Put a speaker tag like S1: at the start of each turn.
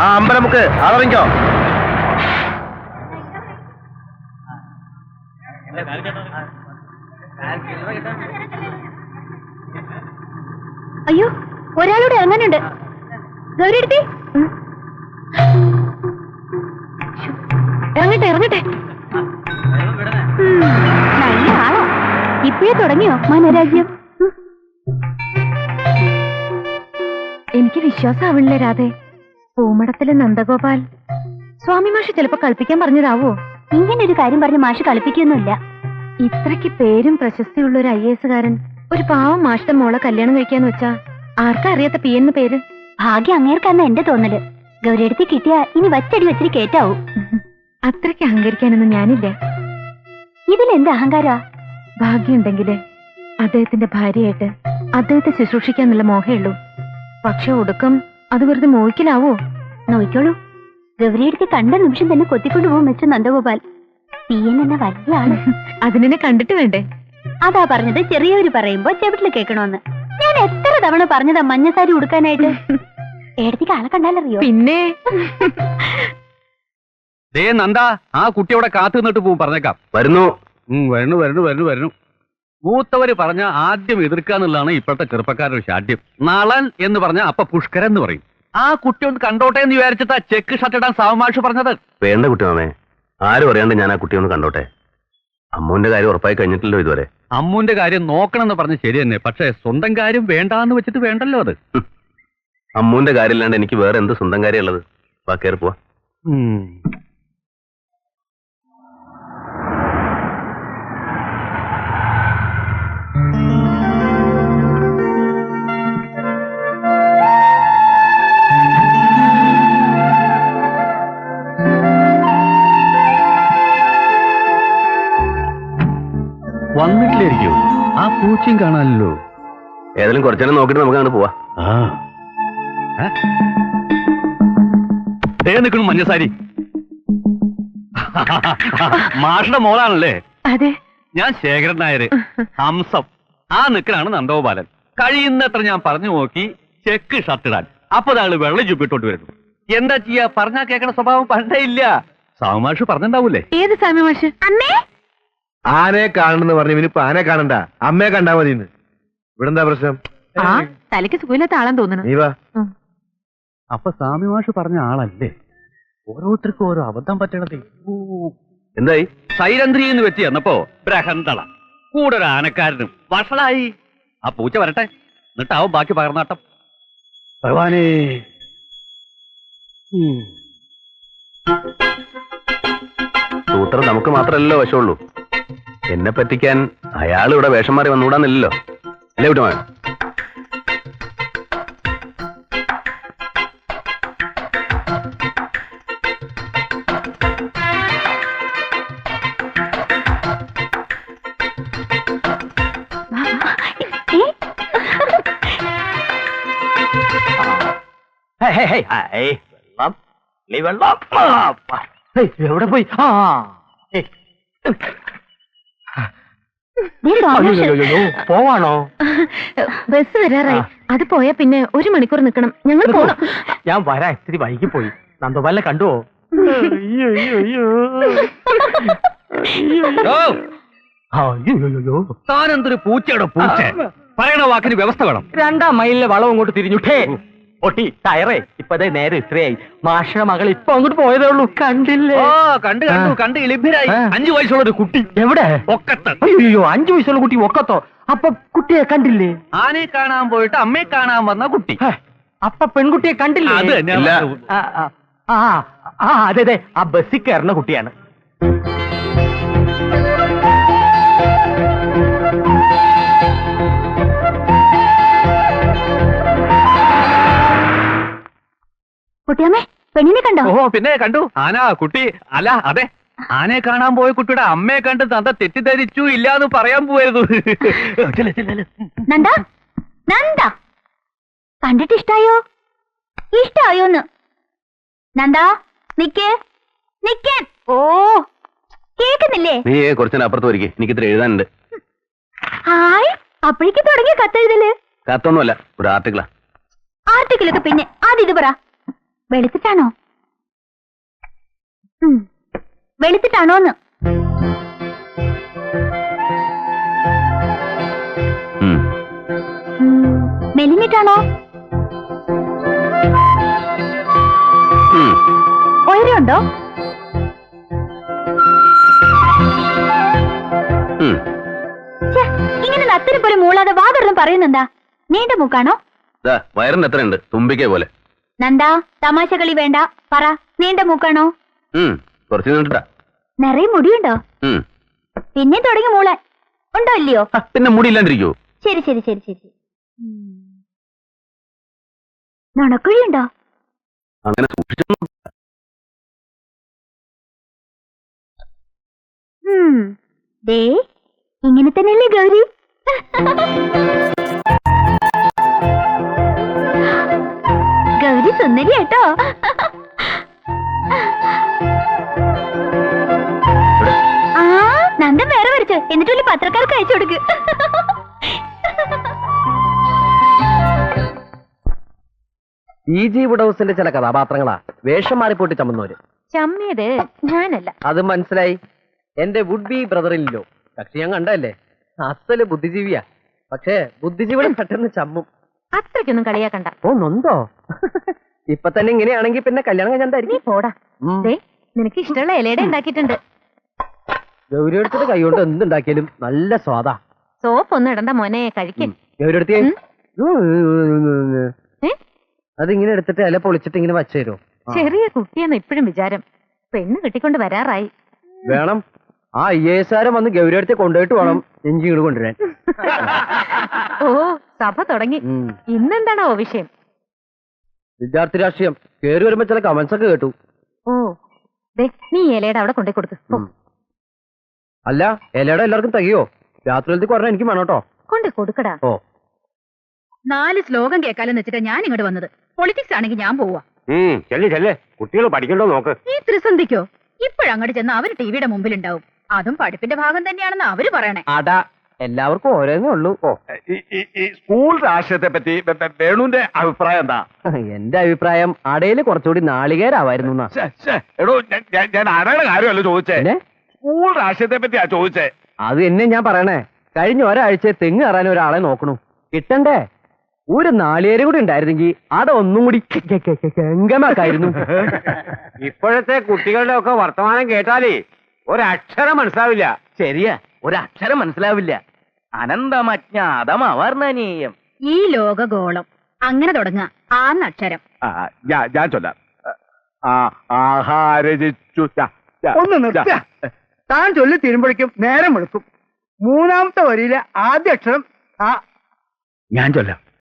S1: ആ അമ്പലമുക്ക് അതറിഞ്ഞോ?
S2: അയ്യോ, ഒരാളോട് അങ്ങനുണ്ട്. ഗൗരി എടുത്തി ഇറങ്ങട്ടെ ഇറങ്ങട്ടെ. നല്ല ആളോ. ഇപ്പോഴേ തുടങ്ങിയോ മനോരാജ്യം? എനിക്ക് വിശ്വാസമാവില്ലേ രാധേ. പൂമടത്തിലെ നന്ദഗോപാൽ സ്വാമി മാഷ് ചിലപ്പോ കളിപ്പിക്കാൻ പറഞ്ഞതാവോ? ഇങ്ങനെ ഒരു കാര്യം പറഞ്ഞ് മാഷ് കളിപ്പിക്കൊന്നുമില്ല. ഇത്രയ്ക്ക് പേരും പ്രശസ്തിയുള്ള ഒരു IAS കാരൻ ഒരു പാവം മാഷിന്റെ മോളെ കല്യാണം കഴിക്കാന്ന് വെച്ചാ ആർക്കാ അറിയാത്ത പി എന്ന് പേര്? ഭാഗ്യം അങ്ങേർക്കാന്ന എന്റെ തോന്നല്. ഗൗരിയെടുത്ത് കിട്ടിയാ ഇനി വച്ചടി വെച്ചിട്ട് കേറ്റാവൂ. അത്രയ്ക്ക് അഹങ്കരിക്കാനൊന്നും ഞാനില്ല. ഇതിലെന്ത് അഹങ്കാരാ? ഭാഗ്യമുണ്ടെങ്കില് അദ്ദേഹത്തിന്റെ ഭാര്യയായിട്ട് അദ്ദേഹത്തെ ശുശ്രൂഷിക്കാന്നുള്ള മോഹേ ഉള്ളൂ. പക്ഷെ ഒടുക്കം അത് വെറുതെ മോഹിക്കലാവോ? നോയിക്കോളൂ. ഗൗരിയെടുത്ത് കണ്ട നിമിഷം തന്നെ കൊത്തിക്കൊണ്ടുപോകും വെച്ച നന്ദഗോപാൽ. തീയൻ എന്ന വലിയ ആള്. അതിനെ കണ്ടിട്ട് വേണ്ടേ? അതാ പറഞ്ഞത് ചെറിയവര് പറയുമ്പോ ചെവിട്ടില് കേൾക്കണോന്ന്. ഞാൻ എത്ര തവണ പറഞ്ഞതാ മഞ്ഞസാരി ഉടുക്കാനായിട്ട്. ഏടത്തേക്ക് ആളെ കണ്ടാലറിയോ? പിന്നെ
S3: നന്ദ, ആ കുട്ടിയോടെ കാത്തു നിന്നിട്ട് പോവും. പറഞ്ഞേക്കാം.
S1: വരുന്നു
S3: വരുന്നു വരുന്നു വരുന്നു വരുന്നു. മൂത്തവര് പറഞ്ഞ ആദ്യം എതിർക്കുക എന്നുള്ളതാണ് ഇപ്പോഴത്തെ ചെറുപ്പക്കാരുടെ ശാഠ്യം. നളൻ എന്ന് പറഞ്ഞ അപ്പൊ പുഷ്കരൻ എന്ന് പറയും. ആ കുട്ടി ഒന്ന് കണ്ടോട്ടെ എന്ന് വിചാരിച്ചിട്ടാ ചെക്ക് ഷർട്ട് ഇടാൻ സാവമാഷ് പറഞ്ഞത്.
S1: വേണ്ട കുട്ടിമാമേ, ആരും അറിയാണ്ട് ഞാൻ ആ കുട്ടിയെ ഒന്ന് കണ്ടോട്ടെ. അമ്മുവിന്റെ കാര്യം ഉറപ്പായി കഴിഞ്ഞിട്ടില്ലല്ലോ ഇതുവരെ.
S3: അമ്മുവിന്റെ കാര്യം നോക്കണമെന്ന് പറഞ്ഞ് ശരി തന്നെ. പക്ഷെ സ്വന്തം കാര്യം വേണ്ടാന്ന് വെച്ചിട്ട് വേണ്ടല്ലോ അത്.
S1: അമ്മുവിന്റെ കാര്യമില്ലാണ്ട് എനിക്ക് വേറെ എന്ത് സ്വന്തം കാര്യം ഉള്ളത്? വാ, കയറി പോവാ.
S3: വന്നിട്ടില്ലായിരിക്കും. ആ പൂച്ചയും കാണാനല്ലോ.
S1: ഏതായാലും കുറച്ചേരം നോക്കിട്ട് നമുക്ക് അങ്ങോട്ട് പോവാ.
S3: നിൽക്കണം മഞ്ഞസാരി. മാഷയുടെ മോളാണല്ലേ?
S2: അതെ.
S3: ഞാൻ ശേഖരൻ നായര്. ഹംസം. ആ നിൽക്കനാണ് നന്ദഗോപാലൻ. കഴിയുന്നത്ര ഞാൻ പറഞ്ഞു നോക്കി ചെക്ക് ഷർട്ടിടാൻ. അപ്പൊ ആള് വെള്ളം ചുപ്പിട്ടോട്ട് വരുന്നു. എന്താ ചെയ്യാ? പറഞ്ഞാ കേൾക്കണ സ്വഭാവം പണ്ടേ ഇല്ല. സാവുമാഷ് പറഞ്ഞിണ്ടാവൂലേ?
S2: ഏത് സാമി മാഷ്? അമ്മേ,
S1: ആനയെ കാണണെന്ന് പറഞ്ഞു. ഇനിയിപ്പോ ആനയെ കാണണ്ട, അമ്മയെ കണ്ടാ മതി. ഇവിടെ എന്താ പ്രശ്നം?
S2: തലയ്ക്ക് സുഖമില്ലാത്ത ആളാന്ന് തോന്നുന്നു.
S1: നീ വാ.
S3: അപ്പൊ സാമിമാഷ് പറഞ്ഞ ആളല്ലേ? ഓരോരുത്തർക്കും ഓരോ അബദ്ധം പറ്റണത്.
S1: എന്തായി?
S3: സൈരന്ത്രി എന്ന് വെച്ച് ചെന്നപ്പോ ബ്രഹന്തള കൂടെ ഒരു ആനക്കാരനും വഷളായി. ആ പൂച്ച വരട്ടെ, എന്നിട്ടാവും ബാക്കി പകർന്നാട്ടം. ഭഗവാനേ.
S1: സൂത്രം നമുക്ക് മാത്രമല്ലല്ലോ വശമുള്ളൂ. എന്നെ പറ്റിക്കാൻ അയാൾ ഇവിടെ വേഷം മാറി വന്നുകൂടാന്നില്ലല്ലോ. അല്ലേ കുട്ടമാൻ?
S4: എവിടെ പോയി? പോവാണോ?
S2: ബസ് വരാറായി. അത് പോയാ പിന്നെ 1 മണിക്കൂർ നിൽക്കണം. ഞങ്ങൾ പോണം.
S4: ഞാൻ വരാൻ ഇത്തിരി വൈകി പോയി. നന്ദോപാലിനെ കണ്ടുവോ?
S3: താനെന്തൊരു പൂച്ചയുടെ പൂച്ച. പറയണ വാക്കിന് വ്യവസ്ഥ വേണം.
S4: 2 മൈലിലെ വളം അങ്ങോട്ട് തിരിഞ്ഞുട്ടേ ഒട്ടി ടയറേ. ഇപ്പതേ നേരെ ഇത്രയായി. മാഷയുടെ മകൾ ഇപ്പൊ അങ്ങോട്ട് പോയതേ ഉള്ളൂ. കണ്ടില്ലേ?
S3: കണ്ടു കണ്ടു കണ്ട് ഇളിഭരായി. 5 വയസ്സുള്ള ഒരു കുട്ടി.
S4: എവിടെ?
S3: ഒക്കത്ത്.
S4: അയ്യോ, 5 വയസ്സുള്ള കുട്ടി ഒക്കത്തോ? അപ്പൊ കുട്ടിയെ കണ്ടില്ലേ?
S3: ആനയെ കാണാൻ പോയിട്ട് അമ്മയെ കാണാൻ വന്ന കുട്ടി.
S4: അപ്പൊ പെൺകുട്ടിയെ കണ്ടില്ലേ?
S3: അത്
S4: അതെ അതെ, ആ ബസ്സിൽ കയറുന്ന കുട്ടിയാണ്.
S2: കുട്ടിയമ്മേ, പെണ്ണിനെ കണ്ടോ?
S3: ഓ പിന്നെ കണ്ടു. ആന കുട്ടി അല്ല, അതെ, ആനയെ കാണാൻ പോയ കുട്ടിയുടെ അമ്മയെ കണ്ട് നന്ദ തെറ്റിദ്ധരിച്ചു ഇല്ലാന്ന് പറയാൻ പോയിരുന്നു.
S2: നന്ദ, നന്ദ, കണ്ടിട്ട് ഇഷ്ടായോ? ഇഷ്ടായോന്ന്? നന്ദ, നിക്കേ നിക്കാൻ. ഓ, കേക്കുന്നില്ലേ?
S1: നീ കുറച്ചു അപ്പുറത്ത് വരിക, എനിക്ക് ഇത്ര എഴുതാനുണ്ട്.
S2: ഹായ്, അപ്പോഴേക്ക് തുടങ്ങിയ കത്തെഴുതല്?
S1: കത്തൊന്നുമല്ല, ഒരു ആർട്ടിക്കിളാ.
S2: ആർട്ടിക്കിളൊക്കെ പിന്നെ ആദ്യം ഇത് പറ. വെളുത്തിട്ടാണോ? വെളുത്തിട്ടാണോന്ന്?
S1: ഉം.
S2: മെലിഞ്ഞിട്ടാണോ?
S1: ഉം.
S2: ഉയരമുണ്ടോ?
S1: ഉം.
S2: ഛെ, ഇങ്ങനെ നത്തിന് പോലെ മൂളാതെ വാതൊരെണ്ണം പറയുന്നെന്താ? നീണ്ട മൂക്കാണോ?
S1: ദാ, വയറിന് എത്രയുണ്ട്? തുമ്പിക്കൈ പോലെ.
S2: നന്ദാ, തമാശ കളി വേണ്ട. പറ, നീണ്ട മൂക്കാണോ?
S1: കുറച്ച് നീണ്ടിട്ടാ.
S2: നിറയെ മുടിയുണ്ടോ? പിന്നെ തുടങ്ങി മൂളാൻ. ഉണ്ടോ ഇല്ലയോ?
S1: പിന്നെ മുടിയില്ലാണ്ടിരിക്കോ?
S2: ശരി ശരി ശരി ശരി. നുണക്കുഴിയുണ്ടോ?
S1: അങ്ങനെ സൂക്ഷിച്ചു.
S2: ദേ, ഇങ്ങനെ തന്നെയല്ലേ ഗൗരി? ഗൗരി സുന്ദരി കേട്ടോ. ആ, നന്ദൻ വേറെ വരച്ചു. എന്നിട്ട് വലിയ പത്രക്കാർക്ക് അയച്ചു കൊടുക്ക്.
S4: ഈ വുഡ് ഹൗസിന്റെ ചില കഥാപാത്രങ്ങളാ വേഷം മാറിപ്പോട്ട് ചമ്മുന്നവര്.
S2: ചമ്മിയത് ഞാനല്ല.
S4: അത് മനസ്സിലായി. എന്റെ വുഡ് ബി ബ്രദറിലോ പക്ഷെ ഞാൻ കണ്ടല്ലേ, അസല് ബുദ്ധിജീവിയാ. പക്ഷേ ബുദ്ധിജീവികളും പെട്ടെന്ന് ചമ്മും.
S2: അത്രയ്ക്കൊന്നും കളിയാക്കണ്ട.
S4: ഓ നൊന്തോ? ഇപ്പൊ തന്നെ ഇങ്ങനെയാണെങ്കിൽ പിന്നെ കല്യാണം
S2: നീ
S4: കഴിഞ്ഞായിരിക്കും.
S2: പോടാ. ദേ, നിനക്ക് ഇഷ്ടമുള്ള ഇലയുടെ ഉണ്ടാക്കിയിട്ടുണ്ട്.
S4: ഗൗരി എടുത്തിട്ട് കൈകൊണ്ട് എന്തുണ്ടാക്കിയാലും നല്ല സ്വാദാ.
S2: സോപ്പ് ഒന്നും ഇടണ്ട മോനെ, കഴിക്കും.
S4: ഗൗരി എടുത്തേ. അതിങ്ങനെ എടുത്തിട്ട് ഇല പൊളിച്ചിട്ട് ഇങ്ങനെ വച്ചു തരുമോ?
S2: ചെറിയ കുട്ടിയെന്ന് ഇപ്പോഴും വിചാരം. പെണ്ണ് കെട്ടിക്കൊണ്ട് വരാറായി.
S4: വേണം. ആ IAS വന്ന് ഗൗരി അടുത്ത് കൊണ്ടുപോയിട്ട് വേണം ഇഞ്ചി ഇങ്ങോട്ട് കൊണ്ടുവരാൻ.
S2: ഓ, സഭ തുടങ്ങി. ഇന്നെന്താണോ വിഷയം?
S4: വിദ്യാർത്ഥി രാഷ്ട്രീയം. കേറി വരുമ്പോ ചില കമന്റ്സ് ഒക്കെ കേട്ടു.
S2: ഓ, ദേ, നീ ഇലയുടെ അവിടെ കൊണ്ടേ കൊടുക്ക്.
S4: അല്ല, ഇലയുടെ എല്ലാവർക്കും തികയോ? രാത്രിയിലത്തേക്ക് പറഞ്ഞാൽ എനിക്ക് വേണം കേട്ടോ.
S2: കൊണ്ടേ കൊടുക്കടാ.
S4: ഓ,
S5: 4 ശ്ലോകം കേൾക്കാലെന്ന് വെച്ചിട്ട് ഞാൻ ഇങ്ങോട്ട് വന്നത്. പൊളിറ്റിക്സ് ആണെങ്കിൽ ഞാൻ പോവാ.
S3: ചെല്ലേ കുട്ടികൾ പഠിക്കണ്ടോ നോക്ക്.
S5: ഈ ത്രിസന്ധിക്കോ? ഇപ്പോഴങ്ങോട്ട് ചെന്ന് അവര് ടിവിയുടെ മുമ്പിലുണ്ടാവും. അതും പഠിപ്പിന്റെ ഭാഗം തന്നെയാണെന്ന് അവര് പറയണേ.
S4: അടാ, എല്ലാവർക്കും ഓരോന്നേ ഉള്ളൂ. ഓ,
S3: ഈ സ്കൂൾ രാഷ്ട്രീയത്തെ പറ്റി വേണുവിന്റെ അഭിപ്രായം എന്താ?
S4: എന്റെ അഭിപ്രായം അടയില് കുറച്ചുകൂടി നാളികേരാവായിരുന്നു.
S3: എടോ, ഞാൻ ആരാണ് കാര്യമല്ലോ ചോദിച്ചേ. സ്കൂൾ രാഷ്ട്രീയത്തെ പറ്റിയാ ചോദിച്ചേ.
S4: അത് എന്നെ ഞാൻ പറയണേ. കഴിഞ്ഞ ഒരാഴ്ച തെങ്ങ് കയറാൻ ഒരാളെ നോക്കണു. കിട്ടണ്ടേ? ഒരു നാളികേരം കൂടി ഉണ്ടായിരുന്നെങ്കിൽ അട ഒന്നും കൂടി ഗംഗമാക്കായിരുന്നു.
S6: ഇപ്പോഴത്തെ കുട്ടികളുടെ ഒക്കെ വർത്തമാനം കേട്ടാലേ ഒരക്ഷരം മനസ്സിലാവില്ല.
S4: ശരിയാ, ഒരക്ഷരം മനസ്സിലാവില്ല. അനന്തമജ്ഞാതമവർണ്ണനീയം.
S5: ഈ ലോകഗോളം അങ്ങനെ തുടങ്ങുക. ആ അക്ഷരം
S3: ഞാൻ ചൊല്ലാം. ആഹാരജിച്ചു
S6: ഒന്ന് നിർത്ത. താൻ ചൊല്ലി തീരുമ്പോഴേക്കും നേരം വെളുക്കും. 3ാമത്തെ വരിയിലെ ആദ്യ അക്ഷരം ആ.
S3: ഞാൻ ചൊല്ലാം.